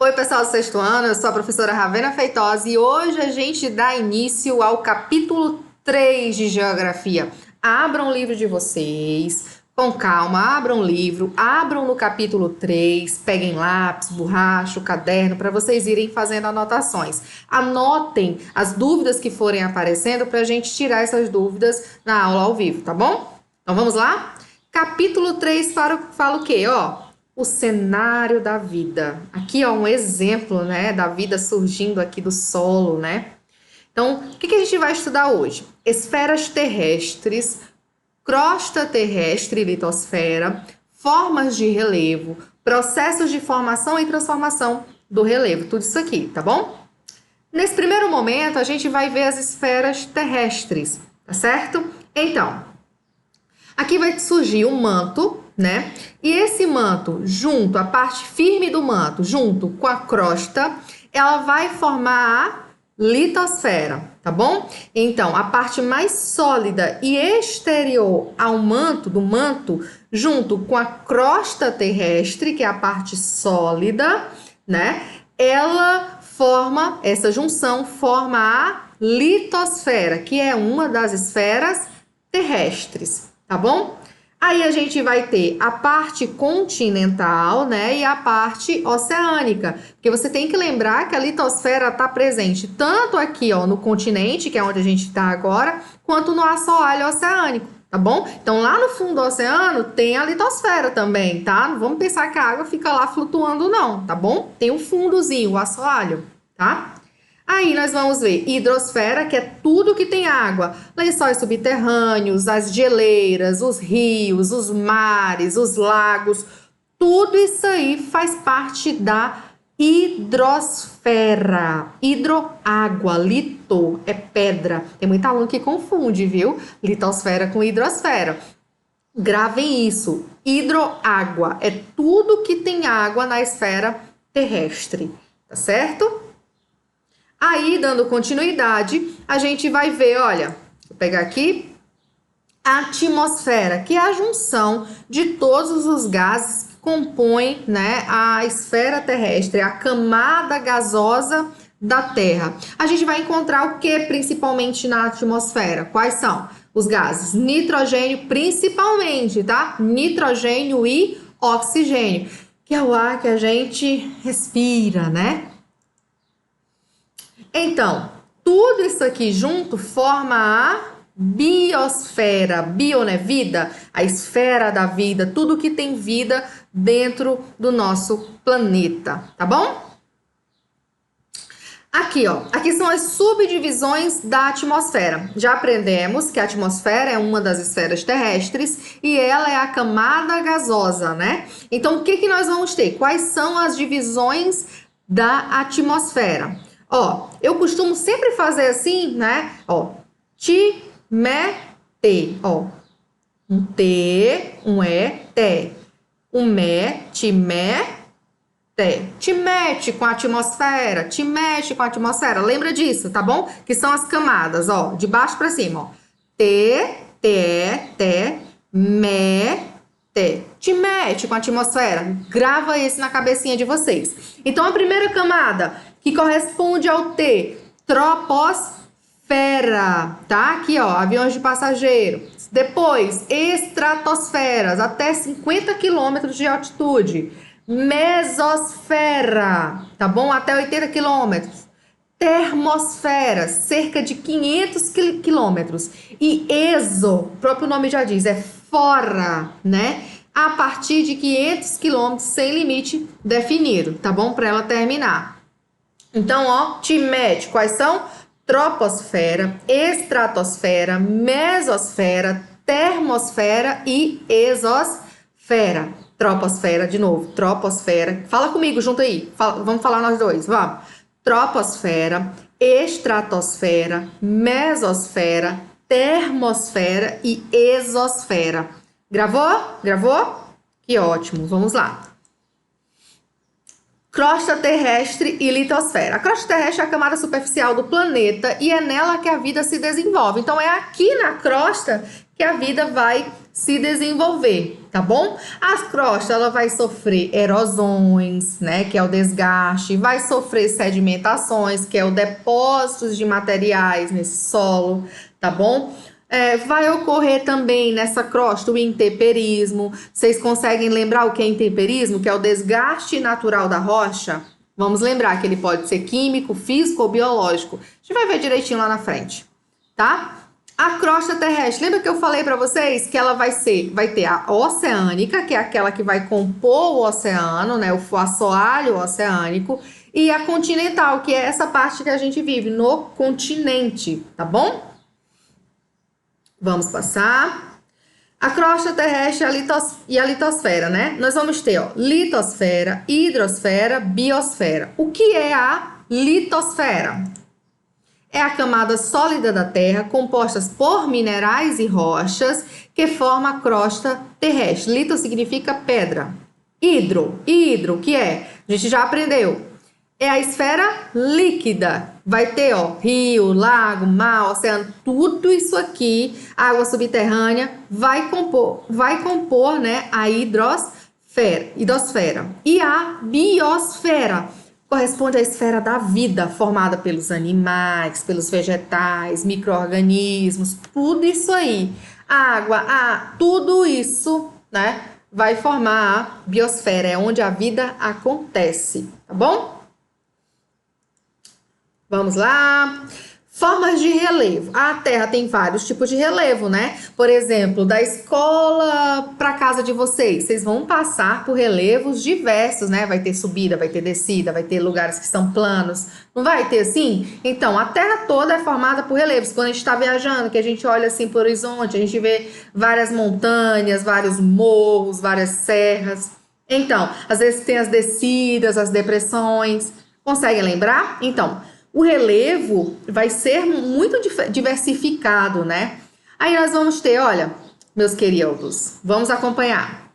Oi, pessoal do sexto ano, eu sou a professora Ravena Feitosa e hoje a gente dá início ao capítulo 3 de Geografia. Abram o livro de vocês, com calma, abram o livro, abram no capítulo 3, peguem lápis, borracha, caderno, para vocês irem fazendo anotações. Anotem as dúvidas que forem aparecendo para a gente tirar essas dúvidas na aula ao vivo, tá bom? Então vamos lá? Capítulo 3 fala o quê? O cenário da vida. Aqui, um exemplo, né, da vida surgindo aqui do solo, né? Então, o que a gente vai estudar hoje? Esferas terrestres, crosta terrestre e litosfera, formas de relevo, processos de formação e transformação do relevo, tudo isso aqui, tá bom? Nesse primeiro momento, a gente vai ver as esferas terrestres, tá certo? Então, aqui vai surgir um manto, né? E esse manto, a parte firme do manto, junto com a crosta, ela vai formar a litosfera, tá bom? Então, a parte mais sólida e exterior ao manto, junto com a crosta terrestre, que é a parte sólida, né? Essa junção forma a litosfera, que é uma das esferas terrestres, tá bom? Aí a gente vai ter a parte continental, né, e a parte oceânica, porque você tem que lembrar que a litosfera está presente tanto aqui, no continente, que é onde a gente está agora, quanto no assoalho oceânico, tá bom? Então, lá no fundo do oceano tem a litosfera também, tá? Não vamos pensar que a água fica lá flutuando, não, tá bom? Tem um fundozinho, o assoalho, tá? Aí nós vamos ver hidrosfera, que é tudo que tem água, lençóis subterrâneos, as geleiras, os rios, os mares, os lagos, tudo isso aí faz parte da hidrosfera. Hidroágua, lito é pedra. Tem muita aluno que confunde, viu? Litosfera com hidrosfera. Gravem isso. Hidroágua é tudo que tem água na esfera terrestre, tá certo? Aí, dando continuidade, a gente vai ver, olha, vou pegar aqui, a atmosfera, que é a junção de todos os gases que compõem, né, a esfera terrestre, a camada gasosa da Terra. A gente vai encontrar o que principalmente na atmosfera? Quais são os gases? Nitrogênio, principalmente, tá? Nitrogênio e oxigênio, que é o ar que a gente respira, né? Então, tudo isso aqui junto forma a biosfera. Bio, né? Vida, a esfera da vida, tudo que tem vida dentro do nosso planeta, tá bom? Aqui, aqui são as subdivisões da atmosfera. Já aprendemos que a atmosfera é uma das esferas terrestres e ela é a camada gasosa, né? Então, o que nós vamos ter? Quais são as divisões da atmosfera? Eu costumo sempre fazer assim, né? Ti, me, te. Um T, um E, te. Um me, ti, me, te. Te mete com a atmosfera, te mexe com a atmosfera. Lembra disso, tá bom? Que são as camadas, de baixo pra cima, Te, te, me, te. Te mete com a atmosfera. Grava isso na cabecinha de vocês. Então, a primeira camada, que corresponde ao T, troposfera, tá? Aqui, aviões de passageiro. Depois, estratosferas, até 50 quilômetros de altitude. Mesosfera, tá bom? Até 80 quilômetros. Termosfera, cerca de 500 quilômetros. E o próprio nome já diz, é fora, né? A partir de 500 quilômetros, sem limite definido, tá bom? Para ela terminar. Então, te mete. Quais são? Troposfera, estratosfera, mesosfera, termosfera e exosfera. Troposfera, de novo, troposfera. Fala comigo junto aí. Vamos falar nós dois, vamos. Troposfera, estratosfera, mesosfera, termosfera e exosfera. Gravou? Gravou? Que ótimo. Vamos lá. Crosta terrestre e litosfera. A crosta terrestre é a camada superficial do planeta e é nela que a vida se desenvolve. Então, é aqui na crosta que a vida vai se desenvolver, tá bom? A crosta, ela vai sofrer erosões, né, que é o desgaste, vai sofrer sedimentações, que é o depósito de materiais nesse solo, tá bom? Vai ocorrer também nessa crosta o intemperismo. Vocês conseguem lembrar o que é intemperismo? Que é o desgaste natural da rocha? Vamos lembrar que ele pode ser químico, físico ou biológico. A gente vai ver direitinho lá na frente, tá? A crosta terrestre, lembra que eu falei para vocês que ela vai ter a oceânica, que é aquela que vai compor o oceano, né, o assoalho oceânico, e a continental, que é essa parte que a gente vive no continente, tá bom? Vamos passar. A crosta terrestre e a litosfera, né? Nós vamos ter, ó, litosfera, hidrosfera, biosfera. O que é a litosfera? É a camada sólida da Terra, composta por minerais e rochas, que forma a crosta terrestre. Lito significa pedra. Hidro, que é? A gente já aprendeu. É a esfera líquida. Vai ter, ó, rio, lago, mar, oceano, tudo isso aqui, água subterrânea, vai compor, né, a hidrosfera. E a biosfera corresponde à esfera da vida, formada pelos animais, pelos vegetais, micro-organismos, tudo isso aí. Água, tudo isso, né, vai formar a biosfera, é onde a vida acontece, tá bom? Vamos lá. Formas de relevo. A Terra tem vários tipos de relevo, né? Por exemplo, da escola para casa de vocês, vocês vão passar por relevos diversos, né? Vai ter subida, vai ter descida, vai ter lugares que estão planos. Não vai ter assim? Então, a Terra toda é formada por relevos. Quando a gente está viajando, que a gente olha assim para o horizonte, a gente vê várias montanhas, vários morros, várias serras. Então, às vezes tem as descidas, as depressões. Conseguem lembrar? Então, o relevo vai ser muito diversificado, né? Aí nós vamos ter, olha, meus queridos, vamos acompanhar.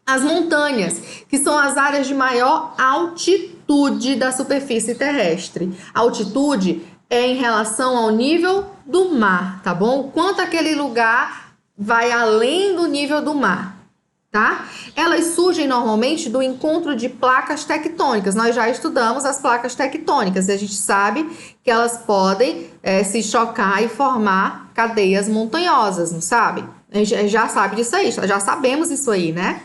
As montanhas, que são as áreas de maior altitude da superfície terrestre. A altitude é em relação ao nível do mar, tá bom? O quanto aquele lugar vai além do nível do mar, tá? Elas surgem normalmente do encontro de placas tectônicas. Nós já estudamos as placas tectônicas e a gente sabe que elas podem se chocar e formar cadeias montanhosas, não sabe? A gente já sabe disso aí, já sabemos isso aí, né?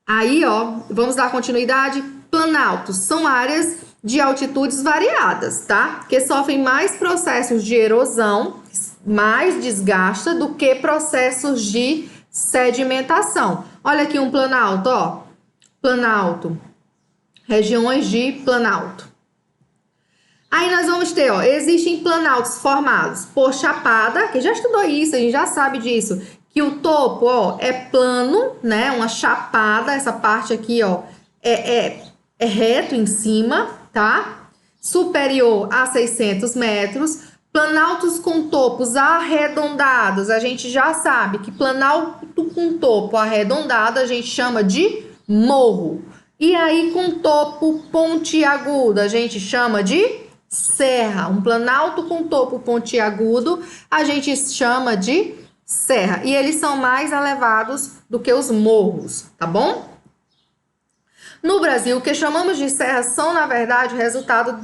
Aí, ó, vamos dar continuidade. Planaltos são áreas de altitudes variadas, tá? Que sofrem mais processos de erosão, mais desgasta do que processos de sedimentação. Olha aqui um planalto, ó. Planalto. Regiões de planalto. Aí nós vamos ter, ó, existem planaltos formados por chapada, que já estudou isso, a gente já sabe disso, que o topo, ó, é plano, né? Uma chapada, essa parte aqui, ó, é reto em cima, tá? Superior a 600 metros. Planaltos com topos arredondados, a gente já sabe que planalto com topo arredondado a gente chama de morro. E aí com topo pontiagudo a gente chama de serra. Um planalto com topo pontiagudo a gente chama de serra. E eles são mais elevados do que os morros, tá bom? No Brasil, o que chamamos de serras são, na verdade, resultado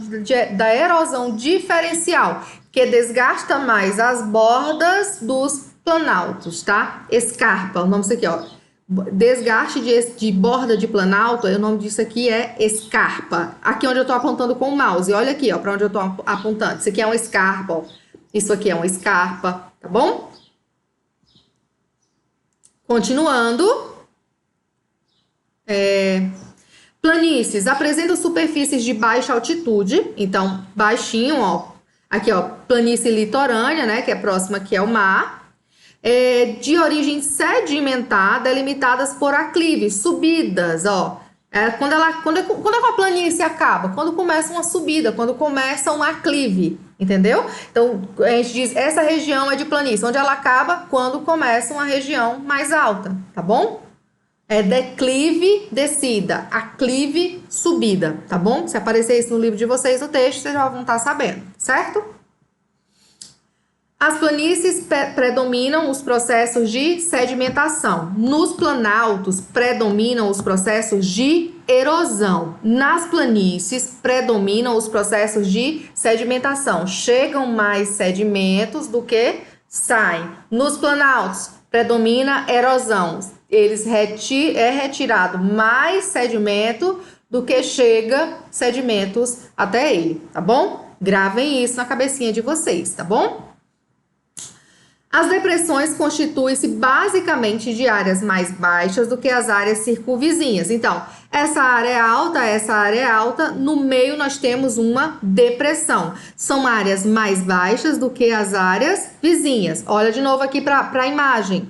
da erosão diferencial, que desgasta mais as bordas dos planaltos, tá? Escarpa, o nome disso aqui, ó. Desgaste de borda de planalto, o nome disso aqui é escarpa. Aqui onde eu tô apontando com o mouse, olha aqui, ó, para onde eu tô apontando. Isso aqui é uma escarpa, ó. Isso aqui é uma escarpa, tá bom? Continuando. Planícies apresentam superfícies de baixa altitude, então baixinho, ó, aqui ó, planície litorânea, né, que é próxima aqui ao mar, de origem sedimentar, delimitadas por aclives, subidas, ó, quando a planície acaba, quando começa uma subida, quando começa um aclive, entendeu? Então a gente diz essa região é de planície, onde ela acaba quando começa uma região mais alta, tá bom? Declive, descida, aclive, subida, tá bom? Se aparecer isso no livro de vocês, o texto, vocês já vão estar sabendo, certo? As planícies predominam os processos de sedimentação. Nos planaltos, predominam os processos de erosão. Nas planícies, predominam os processos de sedimentação. Chegam mais sedimentos do que saem. Nos planaltos, predomina erosão. É retirado mais sedimento do que chega sedimentos até ele, tá bom? Gravem isso na cabecinha de vocês, tá bom? As depressões constituem-se basicamente de áreas mais baixas do que as áreas circunvizinhas. Então, essa área é alta, no meio nós temos uma depressão. São áreas mais baixas do que as áreas vizinhas. Olha de novo aqui para a imagem.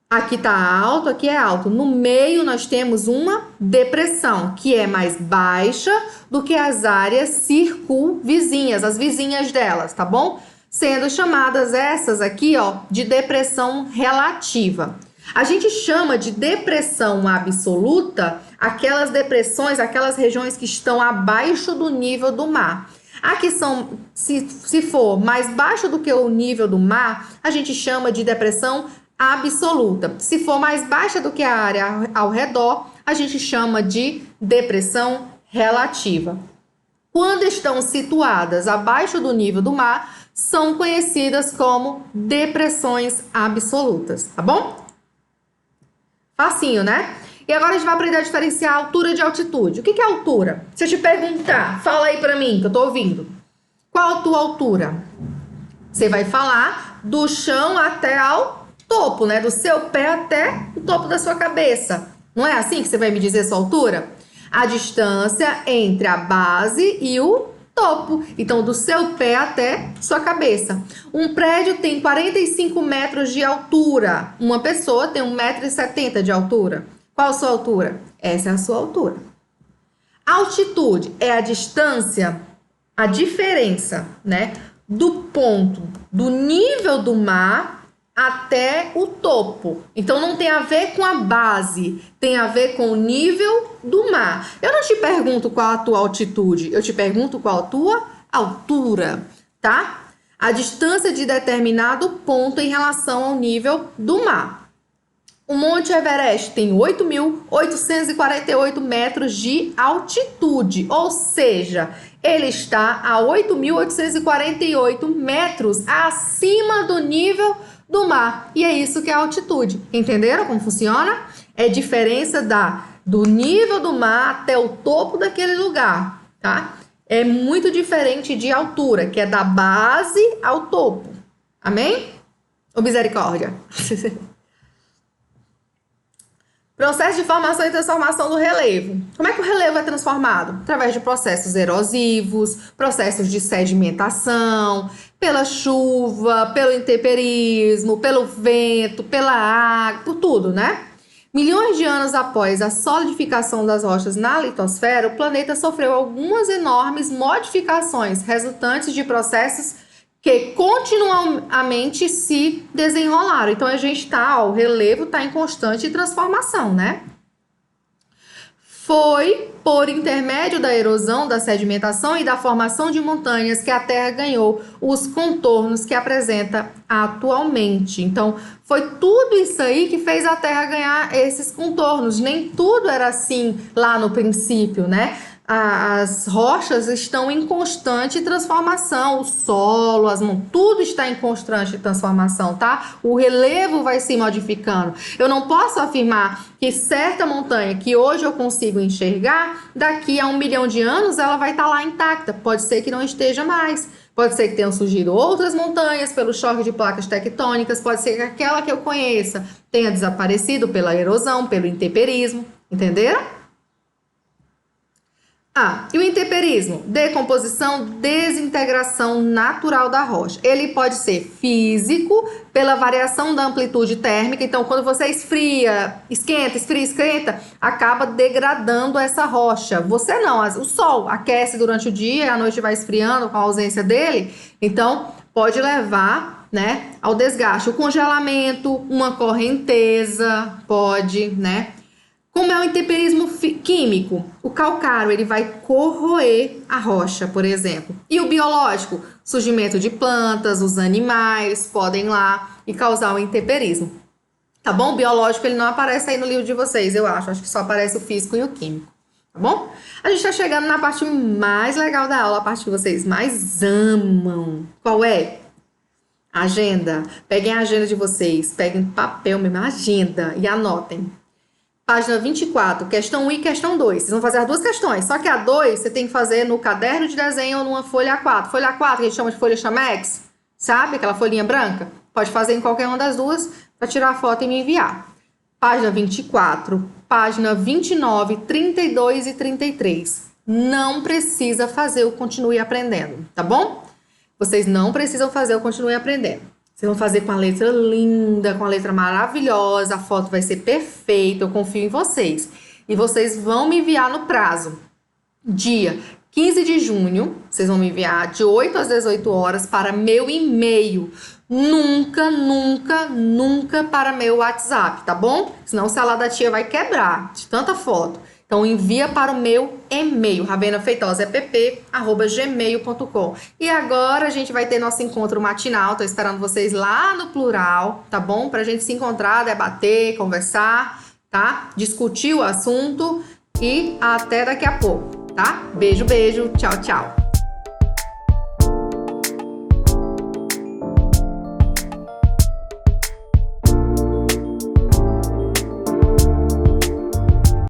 Aqui está alto, aqui é alto. No meio nós temos uma depressão, que é mais baixa do que as áreas circunvizinhas, as vizinhas delas, tá bom? Sendo chamadas essas aqui, ó, de depressão relativa. A gente chama de depressão absoluta aquelas depressões, aquelas regiões que estão abaixo do nível do mar. Aqui são, se for mais baixo do que o nível do mar, a gente chama de depressão absoluta. Se for mais baixa do que a área ao redor, a gente chama de depressão relativa. Quando estão situadas abaixo do nível do mar, são conhecidas como depressões absolutas, tá bom? Facinho, né? E agora a gente vai aprender a diferenciar altura de altitude. O que é altura? Se eu te perguntar, fala aí pra mim, que eu tô ouvindo. Qual a tua altura? Você vai falar do chão até ao topo, né? Do seu pé até o topo da sua cabeça. Não é assim que você vai me dizer sua altura? A distância entre a base e o topo. Então, do seu pé até sua cabeça. Um prédio tem 45 metros de altura. Uma pessoa tem 1,70 m de altura. Qual a sua altura? Essa é a sua altura. Altitude é a distância, a diferença, né? Do ponto, do nível do mar até o topo. Então, não tem a ver com a base, tem a ver com o nível do mar. Eu não te pergunto qual a tua altitude, eu te pergunto qual a tua altura, tá? A distância de determinado ponto em relação ao nível do mar. O Monte Everest tem 8.848 metros de altitude, ou seja, ele está a 8.848 metros acima do nível do mar. E é isso que é a altitude. Entenderam como funciona? É diferença do nível do mar até o topo daquele lugar, tá? É muito diferente de altura, que é da base ao topo. Amém? Ou misericórdia? Processo de formação e transformação do relevo. Como é que o relevo é transformado? Através de processos erosivos, processos de sedimentação, pela chuva, pelo intemperismo, pelo vento, pela água, por tudo, né? Milhões de anos após a solidificação das rochas na litosfera, o planeta sofreu algumas enormes modificações resultantes de processos que continuamente se desenrolaram. Então, a gente o relevo está em constante transformação, né? Foi por intermédio da erosão, da sedimentação e da formação de montanhas que a Terra ganhou os contornos que apresenta atualmente. Então, foi tudo isso aí que fez a Terra ganhar esses contornos. Nem tudo era assim lá no princípio, né? As rochas estão em constante transformação, o solo, tudo está em constante transformação, tá? O relevo vai se modificando. Eu não posso afirmar que certa montanha que hoje eu consigo enxergar, daqui a 1 milhão de anos ela vai estar lá intacta. Pode ser que não esteja mais. Pode ser que tenham surgido outras montanhas pelo choque de placas tectônicas. Pode ser que aquela que eu conheça tenha desaparecido pela erosão, pelo intemperismo. Entenderam? E o intemperismo? Decomposição, desintegração natural da rocha. Ele pode ser físico, pela variação da amplitude térmica. Então, quando você esfria, esquenta, acaba degradando essa rocha. Você não, o sol aquece durante o dia, à noite vai esfriando com a ausência dele. Então, pode levar, né, ao desgaste. O congelamento, uma correnteza, pode, né? Como é o intemperismo químico? O calcário, ele vai corroer a rocha, por exemplo. E o biológico? Surgimento de plantas, os animais podem ir lá e causar o intemperismo. Tá bom? O biológico, ele não aparece aí no livro de vocês, eu acho. Acho que só aparece o físico e o químico. Tá bom? A gente tá chegando na parte mais legal da aula, a parte que vocês mais amam. Qual é? Agenda. Peguem a agenda de vocês, peguem papel mesmo, agenda, e anotem. Página 24, questão 1 e questão 2. Vocês vão fazer as duas questões, só que a 2 você tem que fazer no caderno de desenho ou numa folha A4. Folha A4, que a gente chama de folha Chamex, sabe? Aquela folhinha branca. Pode fazer em qualquer uma das duas para tirar a foto e me enviar. Página 24, página 29, 32 e 33. Não precisa fazer o Continue Aprendendo, tá bom? Vocês não precisam fazer o Continue Aprendendo. Vocês vão fazer com a letra linda, com a letra maravilhosa, a foto vai ser perfeita, eu confio em vocês. E vocês vão me enviar no prazo, dia 15 de junho, vocês vão me enviar de 8 às 18 horas para meu e-mail. Nunca, nunca, nunca para meu WhatsApp, tá bom? Senão o celular da tia vai quebrar de tanta foto. Então, envia para o meu e-mail, ravenafeitosaepp@gmail.com. E agora a gente vai ter nosso encontro matinal. Tô esperando vocês lá no Plural, tá bom? Pra gente se encontrar, debater, conversar, tá? Discutir o assunto e até daqui a pouco, tá? Beijo, beijo. Tchau, tchau.